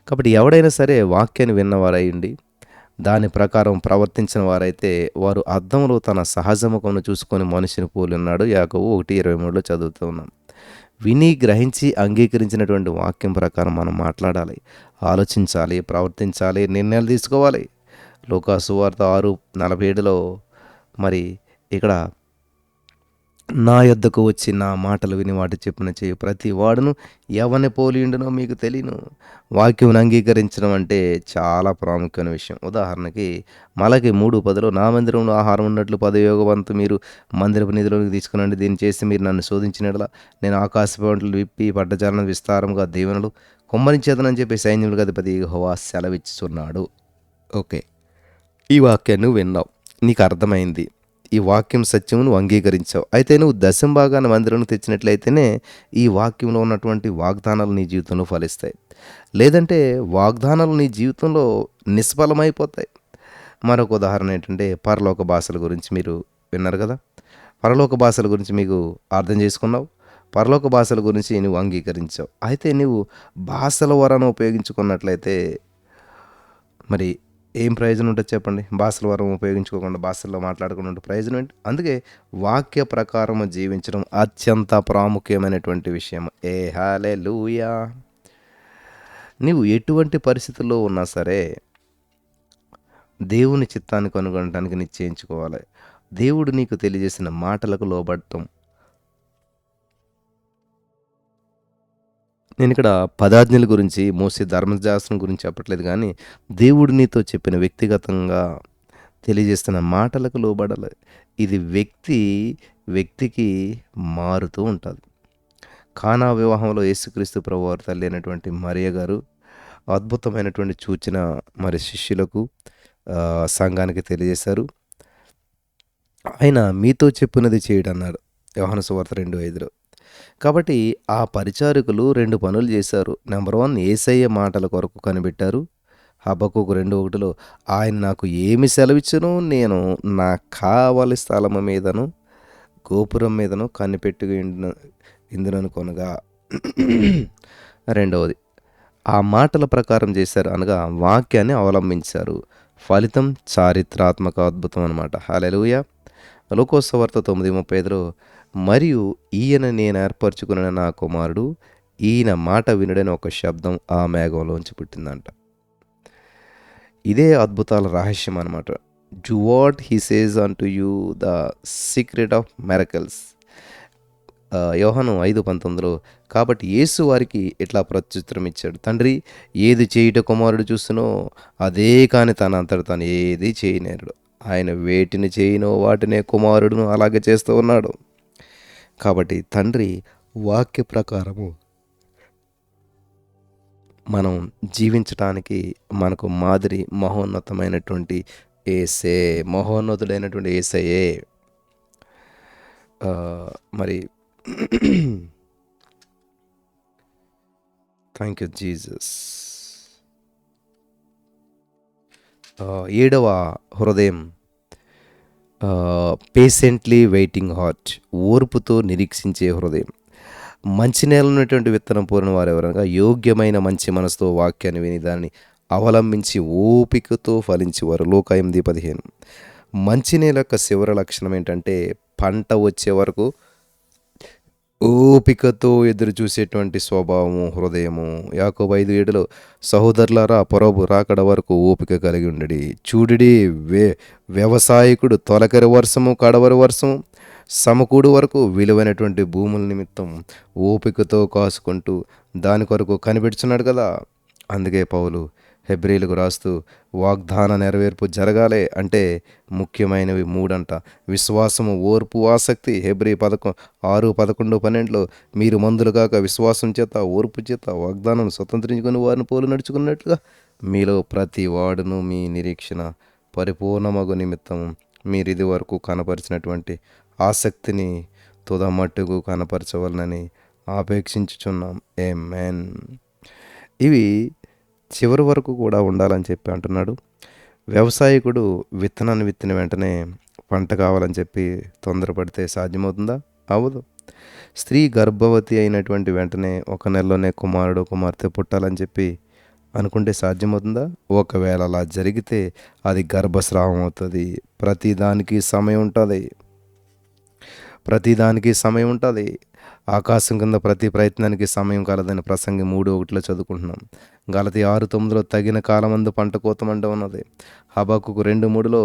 కాబట్టి ఎవడైనా సరే వాక్యాన్ని విన్నవారయ్యండి దాని ప్రకారం ప్రవర్తించిన వారైతే వారు అద్దంలో తన సహజముఖమును చూసుకొని మనిషిని పోలి ఉన్నాడు. యాకోబు 1:23 చదువుతూ ఉన్నాం. విని గ్రహించి అంగీకరించినటువంటి వాక్యం ప్రకారం మనం మాట్లాడాలి, ఆలోచించాలి, ప్రవర్తించాలి, నిర్ణయాలు తీసుకోవాలి. లూకా సువార్త 6:47 మరి ఇక్కడ నా యొద్దకు వచ్చి నా మాటలు విని వాటి చెప్పున చేయు ప్రతి వాడును ఎవరిని పోలియుండునో మీకు తెలియను. వాక్యమును అంగీకరించడం అంటే చాలా ప్రాముఖ్యమైన విషయం. ఉదాహరణకి మలకి 3:10 నా మందిరంలో ఆహారం ఉన్నట్లు పదయోగవంతు మీరు మందిరపు నిధిలోకి తీసుకునండి. దీన్ని చేసి మీరు నన్ను శోధించిన యెడల నేను ఆకాశమండలు విప్పి పడ్డజాలను విస్తారముగా దీవెనలు కుమ్మరించేదనని చెప్పి సైన్యములకు అధిపతి యెహోవా సెలవిచ్చుచున్నాడు. ఓకే, ఈ వాక్యాన్ని నువ్వు విన్నావు, నీకు అర్థమైంది, ఈ వాక్యం సత్యము నువ్వు అంగీకరించావు. అయితే నువ్వు దశంభాగాన్ని మందిరంలో తెచ్చినట్లయితేనే ఈ వాక్యంలో ఉన్నటువంటి వాగ్దానాలు నీ జీవితంలో ఫలిస్తాయి. లేదంటే వాగ్దానాలు నీ జీవితంలో నిష్ఫలమైపోతాయి. మరొక ఉదాహరణ ఏంటంటే పరలోక భాషల గురించి మీరు విన్నారు కదా. పరలోక భాషల గురించి మీకు అర్థం చేసుకున్నావు, పరలోక భాషల గురించి నువ్వు అంగీకరించావు. అయితే నువ్వు భాషల వరాన్ని ఉపయోగించుకున్నట్లయితే మరి ఏం ప్రయోజనం ఉంటుంది చెప్పండి? భాషల వరం ఉపయోగించుకోకుండా భాషల్లో మాట్లాడకుండా ఉంటే ప్రయోజనం ఏంటి? అందుకే వాక్య ప్రకారము జీవించడం అత్యంత ప్రాముఖ్యమైనటువంటి విషయం. హల్లెలూయా. నీవు ఎటువంటి పరిస్థితుల్లో ఉన్నా సరే దేవుని చిత్తాన్ని కనుగొనడానికి నిశ్చయించుకోవాలి. దేవుడు నీకు తెలియజేసిన మాటలకు లోబడటం. నేను ఇక్కడ పదాజ్ఞల గురించి మోసే ధర్మశాస్త్రం గురించి చెప్పట్లేదు, కానీ దేవుడు నీతో చెప్పిన వ్యక్తిగతంగా తెలియజేస్తున్న మాటలకు లోబడాలి. ఇది వ్యక్తికి మారుతూ ఉంటుంది. కానా వివాహంలో యేసుక్రీస్తు ప్రభువారి తల్లి అయినటువంటి మరియ గారు అద్భుతమైనటువంటి సూచన మరి శిష్యులకు సంఘానికి తెలియజేశారు. ఆయన మీతో చెప్పినది చేయుడు అన్నాడు యోహాను సువార్త 2:5. కాబట్టి ఆ పరిచారకులు 2 పనులు చేశారు. నెంబర్ 1, యేసయ్య మాటల కొరకు కనిపెట్టారు. హబక్కూకు 2:1 ఆయన నాకు ఏమి సెలవిచ్చునో నేను నా కావలి స్థలము మీదను గోపురం మీదను కనిపెట్టి ఇందుననుకొనగా. రెండవది, ఆ మాటల ప్రకారం చేశారు, అనగా వాక్యాన్ని అవలంబించారు. ఫలితం చారిత్రాత్మక అద్భుతం అనమాట. హల్లెలూయా. లోకోసువార్త 9:35 మరియు ఈయన నేను ఏర్పరచుకున్న నా కుమారుడు, ఈయన మాట వినుడని ఒక శబ్దం ఆ మేఘంలోంచి పుట్టిందంట. ఇదే అద్భుతాల రహస్యం అనమాట. Do what he says unto you the secret of miracles. యోహాను 5:19 కాబట్టి యేసు వారికి ఇట్లా ప్రత్యుత్తరం ఇచ్చాడు, తండ్రి ఏది చేయుట కుమారుడు చూస్తునో అదే కాని తన అంతట తాను ఏది చేయనేరుడు. ఆయన వేటిని చేయనో వాటినే కుమారుడును అలాగే చేస్తూ ఉన్నాడు. కాబట్టి తండ్రి వాక్య ప్రకారము మనం జీవించటానికి మనకు మాదిరి మహోన్నతమైనటువంటి యేసే, మహోన్నతుడైనటువంటి యేసయ్యే. మరి థ్యాంక్ యూ జీసస్. 7వ హృదయం పేషెంట్లీ వెయిటింగ్ హార్ట్, ఓర్పుతో నిరీక్షించే హృదయం. మంచి నేల ఉన్నటువంటి విత్తనం పూరిన వారు ఎవరనగా యోగ్యమైన మంచి మనసుతో వాక్యాన్ని విని దాన్ని అవలంబించి ఓపికతో ఫలించేవారు. లోకా 8:15. మంచి నేల యొక్క చివరి లక్షణం ఏంటంటే పంట వచ్చే వరకు ఓపికతో ఎదురు చూసేటువంటి స్వభావము, హృదయము. యాకోబు 5:7 సహోదరులారా ప్రభు రాకడ వరకు ఓపిక కలిగి ఉండడి. చూడుడి, వ్యవసాయకుడు తొలకరి వర్షము కడవరి వర్షము సమకూడు వరకు విలువైనటువంటి భూముల నిమిత్తం ఓపికతో కాసుకుంటూ దాని కొరకు కనిపెడుచున్నాడు కదా. అందుకే పౌలు హెబ్రీలకు రాస్తూ వాగ్దాన నెరవేర్పు జరగాలి అంటే ముఖ్యమైనవి 3 అంట. విశ్వాసము, ఓర్పు, ఆసక్తి. హెబ్రీ 6, 11, 12 మీరు మందులు కాక విశ్వాసం చేత ఓర్పు చేత వాగ్దానం స్వతంత్రించుకుని వారిని పోలు నడుచుకున్నట్లుగా మీలో ప్రతి వాడును మీ నిరీక్షణ పరిపూర్ణమగు నిమిత్తం మీరు ఇది వరకు కనపరిచినటువంటి ఆసక్తిని తుదమట్టుకు కనపరచవలనని ఆపేక్షించుచున్నాం. ఆమేన్. ఇవి చివరి వరకు కూడా ఉండాలని చెప్పి అంటున్నాడు. వ్యవసాయకుడు విత్తనాన్ని విత్తిన వెంటనే పంట కావాలని చెప్పి తొందరపడితే సాధ్యమవుతుందా? అవ్వదు. స్త్రీ గర్భవతి అయినటువంటి వెంటనే 1 నెలలోనే కుమారుడు కుమార్తె పుట్టాలని చెప్పి అనుకుంటే సాధ్యమవుతుందా? ఒకవేళ అలా జరిగితే అది గర్భస్రావం అవుతుంది. ప్రతిదానికి సమయం ఉంటుంది. ఆకాశం కింద ప్రతి ప్రయత్నానికి సమయం కలదని ప్రసంగి 3:1 చదువుకుంటున్నాం. గలతీ 6:9 తగిన కాలమందు పంట కోతమంట ఉన్నది. హబక్కూకు 2:3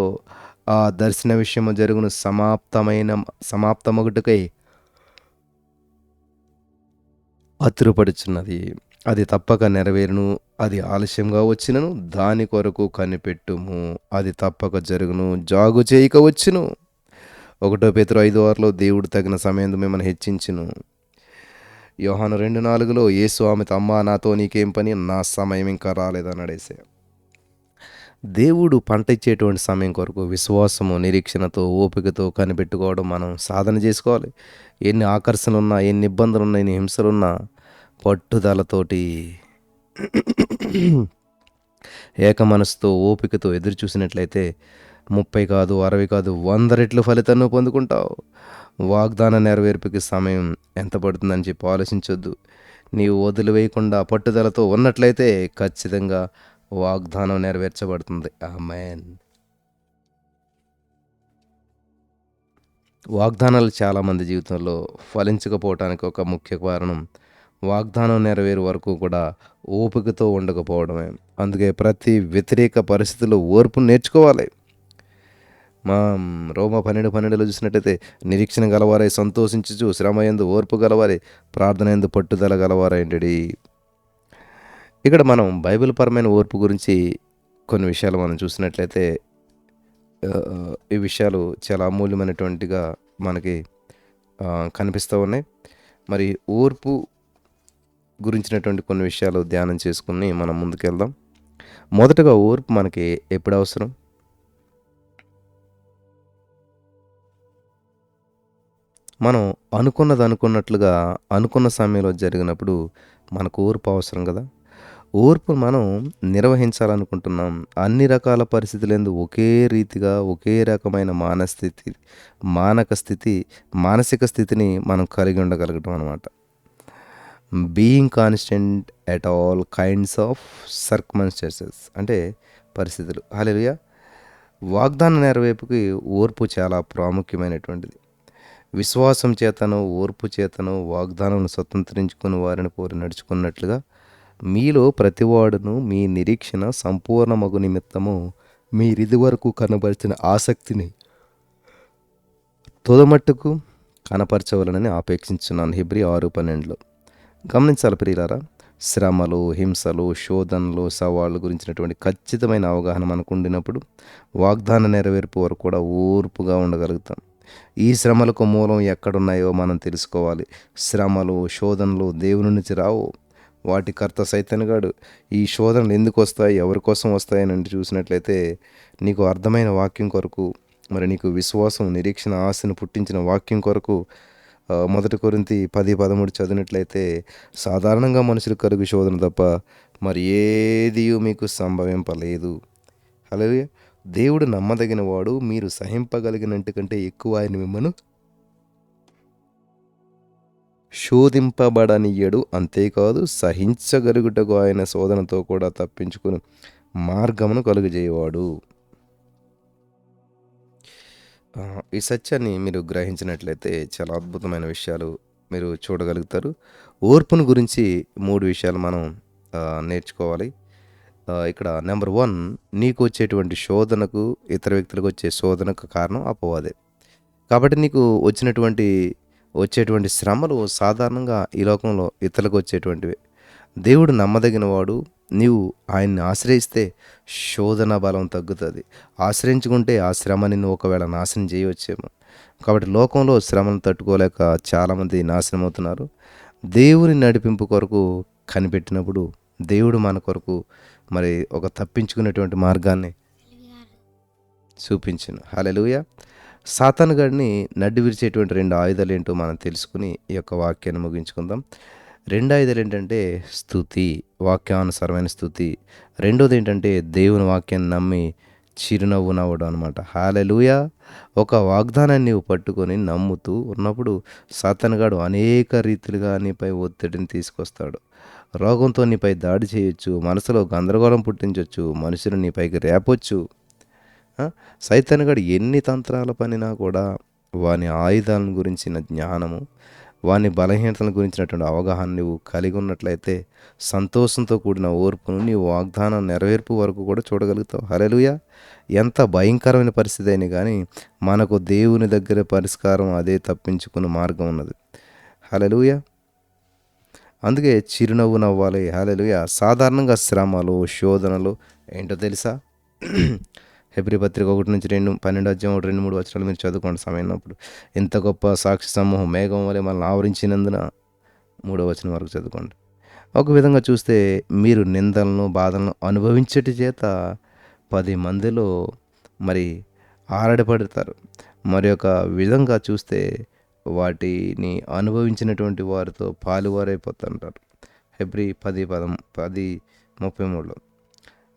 ఆ దర్శన విషయము జరుగును సమాప్తమగుటకై అతురుపడుచున్నది. అది తప్పక నెరవేరును. అది ఆలస్యంగా వచ్చినను దాని కొరకు కనిపెట్టుము. అది తప్పక జరుగును. జాగు చేయక వచ్చును. 1 పేతురు 5:6లో దేవుడు తగిన సమయంలో మిమ్మల్ని హెచ్చించును. యోహాను 2:4లో యేసు ఆమెతో, అమ్మా నాతో నీకేం పని, నా సమయం ఇంకా రాలేదన్నాడు యేసయ్య. దేవుడు పంట ఇచ్చేటువంటి సమయం కొరకు విశ్వాసము, నిరీక్షణతో, ఓపికతో కనిపెట్టుకోవడం మనం సాధన చేసుకోవాలి. ఎన్ని ఆకర్షణలున్నా, ఎన్ని ఇబ్బందులున్నా, ఎన్ని హింసలున్నా పట్టుదలతోటి ఏక మనసుతో, ఓపికతో ఎదురు చూసినట్లయితే 30 కాదు, 60 కాదు, 100 రెట్లు ఫలితాన్ని పొందుకుంటావు. వాగ్దాన నెరవేర్పుకి సమయం ఎంత పడుతుందని చెప్పి ఆలోచించొద్దు. నీవు వదిలివేయకుండా పట్టుదలతో ఉన్నట్లయితే ఖచ్చితంగా వాగ్దానం నెరవేర్చబడుతుంది. ఆమేన్. వాగ్దానాలు చాలామంది జీవితంలో ఫలించకపోవటానికి ఒక ముఖ్య కారణం వాగ్దానం నెరవేరు వరకు కూడా ఓపికతో ఉండకపోవడమే. అందుకే ప్రతి వ్యతిరేక పరిస్థితుల్లో ఓర్పు నేర్చుకోవాలి. మా రోమా 12:12లో చూసినట్టయితే, నిరీక్షణ గలవారై సంతోషించుచు, శ్రమ యందు ఓర్పు గలవారై, ప్రార్థన యందు పట్టుదల గలవారైండి. ఇక్కడ మనం బైబిల్ పరమైన ఓర్పు గురించి కొన్ని విషయాలు మనం చూసినట్లయితే ఈ విషయాలు చాలా అమూల్యమైనటువంటిగా మనకి కనిపిస్తూ ఉన్నాయి. మరి ఓర్పు గురించినటువంటి కొన్ని విషయాలు ధ్యానం చేసుకుని మనం ముందుకెళ్దాం. మొదటగా ఓర్పు మనకి ఎప్పుడు అవసరం? మనం అనుకున్నది అనుకున్నట్లుగా అనుకున్న సమయంలో జరిగినప్పుడు మనకు ఓర్పు అవసరం కదా. ఓర్పు మనం నిర్వహించాలనుకుంటున్నాం. అన్ని రకాల పరిస్థితులందు ఒకే రీతిగా ఒకే రకమైన మానసిక స్థితిని మనం కలిగి ఉండగలగటం అనమాట. Being constant at all kinds of circumstances అంటే పరిస్థితులు. హల్లెలూయా. వాగ్దాన నెరవేర్పుకి ఓర్పు చాలా ప్రాముఖ్యమైనటువంటిది. విశ్వాసం చేతను, ఓర్పు చేతను వాగ్దానం స్వతంత్రించుకుని వారిని పోరి నడుచుకున్నట్లుగా మీలో ప్రతివాడును మీ నిరీక్షణ సంపూర్ణమగు నిమిత్తము మీరిది వరకు కనబరిచిన ఆసక్తిని తుదమట్టుకు కనపరచవలనని ఆపేక్షించున్నాను. హెబ్రీ 6:12లో. గమనించాలి ప్రియులారా, శ్రమలు, హింసలు, శోధనలు, సవాళ్ళు గురించినటువంటి ఖచ్చితమైన అవగాహన మనకు ఉండినప్పుడు వాగ్దాన నెరవేర్పు వరకు కూడా ఓర్పుగా ఉండగలుగుతాం. ఈ శ్రమలకు మూలం ఎక్కడున్నాయో మనం తెలుసుకోవాలి. శ్రమలు, శోధనలు దేవుని నుంచి రావు. వాటి కర్త సైతానుగాడు. ఈ శోధనలు ఎందుకు వస్తాయి, ఎవరి కోసం వస్తాయని చూసినట్లయితే నీకు అర్థమైన వాక్యం కొరకు, మరి నీకు విశ్వాసం, నిరీక్షణ, ఆశను పుట్టించిన వాక్యం కొరకు 1 కొరింథీ 10:13 చదివినట్లయితే, సాధారణంగా మనుషులు కలుగు శోధన తప్ప మరి ఏది మీకు సంభవింపలేదు. హల్లెలూయా. దేవుడు నమ్మదగిన వాడు, మీరు సహింపగలిగినంటి కంటే ఎక్కువ ఆయన మిమ్మను శోధింపబడనియ్యడు. అంతేకాదు సహించగలుగుటకు ఆయన శోధనతో కూడా తప్పించుకుని మార్గమును కలుగజేయవాడు. ఈ సత్యాన్ని మీరు గ్రహించినట్లయితే చాలా అద్భుతమైన విషయాలు మీరు చూడగలుగుతారు. ఓర్పును గురించి 3 విషయాలు మనం నేర్చుకోవాలి. ఇక్కడ నెంబర్ 1, నీకు వచ్చేటువంటి శోధనకు, ఇతర వ్యక్తులకు వచ్చే శోధనకు కారణం అపవాదే. కాబట్టి నీకు వచ్చేటువంటి శ్రమలు సాధారణంగా ఈ లోకంలో ఇతరులకు వచ్చేటువంటివి. దేవుడు నమ్మదగిన వాడు. నీవు ఆయన్ని ఆశ్రయిస్తే శోధన బలం తగ్గుతుంది. ఆశ్రయించుకుంటే ఆ శ్రమ నిన్ను ఒకవేళ నాశనం చేయవచ్చేమో. కాబట్టి లోకంలో శ్రమను తట్టుకోలేక చాలామంది నాశనం అవుతున్నారు. దేవుని నడిపింపు కొరకు కనిపెట్టినప్పుడు దేవుడు మన కొరకు మరి ఒక తప్పించుకునేటువంటి మార్గాన్ని చూపించును. హల్లెలూయా. సాతాను గాడిని నడ్డి విరిచేటువంటి 2 ఆయుధాలు ఏంటో మనం తెలుసుకుని ఈ యొక్క వాక్యాన్ని ముగించుకుందాం. 2 ఆయుధాలు ఏంటంటే స్తుతి, వాక్యానుసారమైన స్తుతి. రెండోది ఏంటంటే దేవుని వాక్యాన్ని నమ్మి చిరునవ్వు నవ్వడం అనమాట. హల్లెలూయా. ఒక వాగ్దానాన్ని నీవు పట్టుకొని నమ్ముతూ ఉన్నప్పుడు సాతాను గాడు అనేక రీతిలుగా నీపై ఒత్తిడిని తీసుకొస్తాడు. రోగంతో నీపై దాడి చేయొచ్చు, మనసులో గందరగోళం పుట్టించవచ్చు, మనుషులు నీపైకి రేపొచ్చు. సైతాను గాడు ఎన్ని తంత్రాల పనినా కూడా వాని ఆయుధాలను గురించిన జ్ఞానము, వాని బలహీనతలను గురించినటువంటి అవగాహన నువ్వు కలిగి ఉన్నట్లయితే సంతోషంతో కూడిన ఓర్పును నీవు వాగ్దానం నెరవేర్పు వరకు కూడా చూడగలుగుతావు. హల్లెలూయా. ఎంత భయంకరమైన పరిస్థితి అయినా కానీ మనకు దేవుని దగ్గర పరిష్కారం అదే, తప్పించుకునే మార్గం ఉన్నది. హల్లెలూయా. అందుకే చిరునవ్వు నవ్వాలి. హల్లెలూయా. సాధారణంగా శ్రమలు, శోధనలు ఏంటో తెలుసా? హెబ్రీ పత్రిక 1-2, 12 అధ్యాయం 1-2-3 వచనాలు మీరు చదువుకోండి సమయం ఉన్నప్పుడు. ఎంత గొప్ప సాక్షి సమూహం మేఘం వలె మనల్ని ఆవరించినందున 3వ వచనం వరకు చదువుకోండి. ఒక విధంగా చూస్తే మీరు నిందలను, బాధలను అనుభవించటి చేత 10 మందిలో మరి ఆరడపడతారు. మరి ఒక విధంగా చూస్తే వాటిని అనుభవించినటువంటి వారితో పాలువారైపోతుంటారు. హెబ్రీ 10:33లో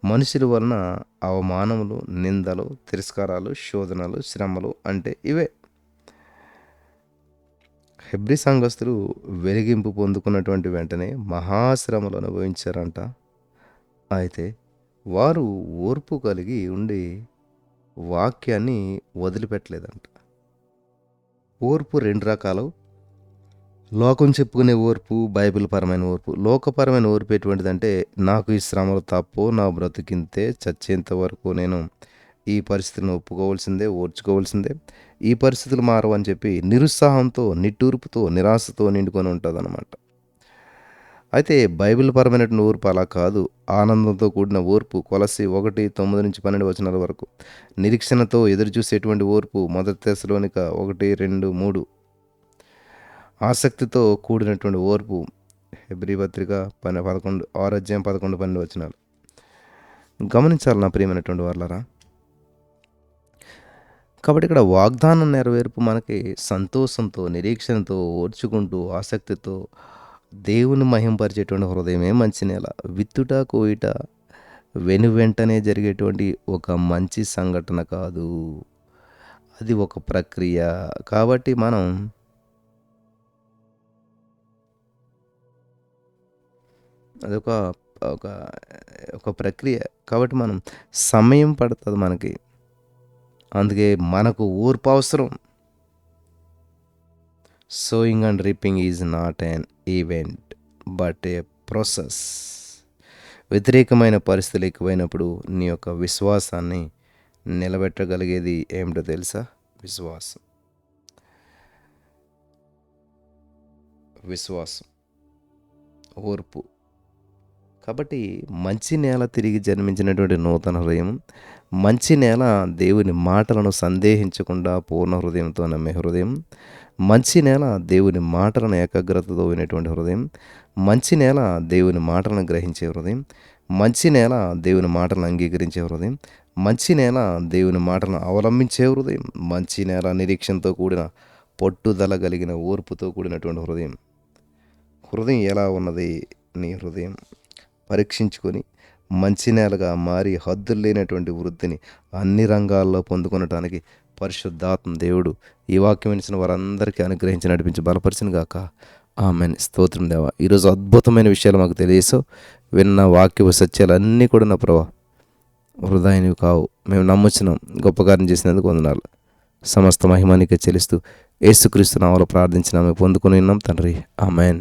మనుషుల వలన అవమానములు, నిందలు, తిరస్కారాలు, శోధనలు, శ్రమలు అంటే ఇవే. హెబ్రీ సంఘస్థులు వెలిగింపు పొందుకున్నటువంటి వెంటనే మహాశ్రమలు అనుభవించారంట. అయితే వారు ఓర్పు కలిగి ఉండి వాక్యాన్ని వదిలిపెట్టలేదంట. ఓర్పు 2 రకాలు. లోకం చెప్పుకునే ఓర్పు, బైబిల్ పరమైన ఓర్పు. లోకపరమైన ఓర్పు ఎటువంటిదంటే, నాకు ఈ శ్రమలు తప్పో, నా బ్రతికింతే, చచ్చేంత వరకు నేను ఈ పరిస్థితులను ఒప్పుకోవాల్సిందే, ఓర్చుకోవాల్సిందే, ఈ పరిస్థితులు మారవు అని చెప్పి నిరుత్సాహంతో, నిట్టూర్పుతో, నిరాశతో నిండుకొని ఉంటుందన్నమాట. అయితే బైబిల్ పరమైనటువంటి ఓర్పు అలా కాదు. ఆనందంతో కూడిన ఓర్పు. కొలస్సీ 1:9-12 వచనాల వరకు. నిరీక్షణతో ఎదురుచూసేటువంటి ఓర్పు. మొదటి తెస్సలోనిక 1-2-3. ఆసక్తితో కూడినటువంటి ఓర్పు. హెబ్రీ పత్రిక 6 అధ్యాయం 11-12 వచనాలు. గమనించాలి నా ప్రియమైనటువంటి వాళ్ళారా. కాబట్టి ఇక్కడ వాగ్దానం నెరవేర్పు మనకి సంతోషంతో, నిరీక్షణతో, ఓర్చుకుంటూ, ఆసక్తితో దేవుని మహింపరిచేటువంటి హృదయమే మంచి నేల. విత్తుట, కోయుట వెంటనే జరిగేటువంటి ఒక మంచి సంఘటన కాదు, అది ఒక ప్రక్రియ. కాబట్టి మనం అదొక ఒక ఒక ప్రక్రియ. కాబట్టి మనం సమయం పడుతుంది మనకి. అందుకే మనకు ఓర్పు అవసరం. Sowing and reaping is not an event but A process. వ్యతిరేకమైన పరిస్థితులు ఎక్కువైనప్పుడు నీ యొక్క విశ్వాసాన్ని నిలబెట్టగలిగేది ఏమిటో తెలుసా? విశ్వాసం. ఓర్పు. కాబట్టి మంచి నేల తిరిగి జన్మించినటువంటి నూతన హృదయం, మంచి నేల దేవుని మాటలను సందేహించకుండా పూర్ణ హృదయంతో నమ్మే హృదయం, మంచి నేల దేవుని మాటలను ఏకాగ్రతతో వినేటువంటి హృదయం, మంచి నేల దేవుని మాటలను గ్రహించే హృదయం, మంచి నేల దేవుని మాటలను అంగీకరించే హృదయం, మంచి నేల దేవుని మాటలను అవలంబించే హృదయం, మంచి నేల నిరీక్షణతో కూడిన పట్టుదల కలిగిన ఓర్పుతో కూడినటువంటి హృదయం. హృదయం ఎలా ఉన్నది? నీ హృదయం పరీక్షించుకొని మంచి నేలగా మారి హద్దులు లేనటువంటి వృద్ధిని అన్ని రంగాల్లో పొందుకొనటానికి పరిశుద్ధాత్మ దేవుడు ఈ వాక్యం వినిచిన వారందరికీ అనుగ్రహించి నడిపించి బలపరిచిన గాక. ఆమేన్. స్తోత్రం దేవా. ఈరోజు అద్భుతమైన విషయాలు మాకు తెలియసో విన్న వాక్య సత్యాలన్నీ కూడా నా ప్రభా హృదయానివి కావు, మేము నమ్ముచున్నాం. గొప్ప కార్యం చేసినందుకు వందనాలు. సమస్త మహిమానికే చెల్లిస్తూ యేసుక్రీస్తు నామములో ప్రార్థించినాము, పొందుకొని ఉన్నాం తండ్రి. ఆమేన్.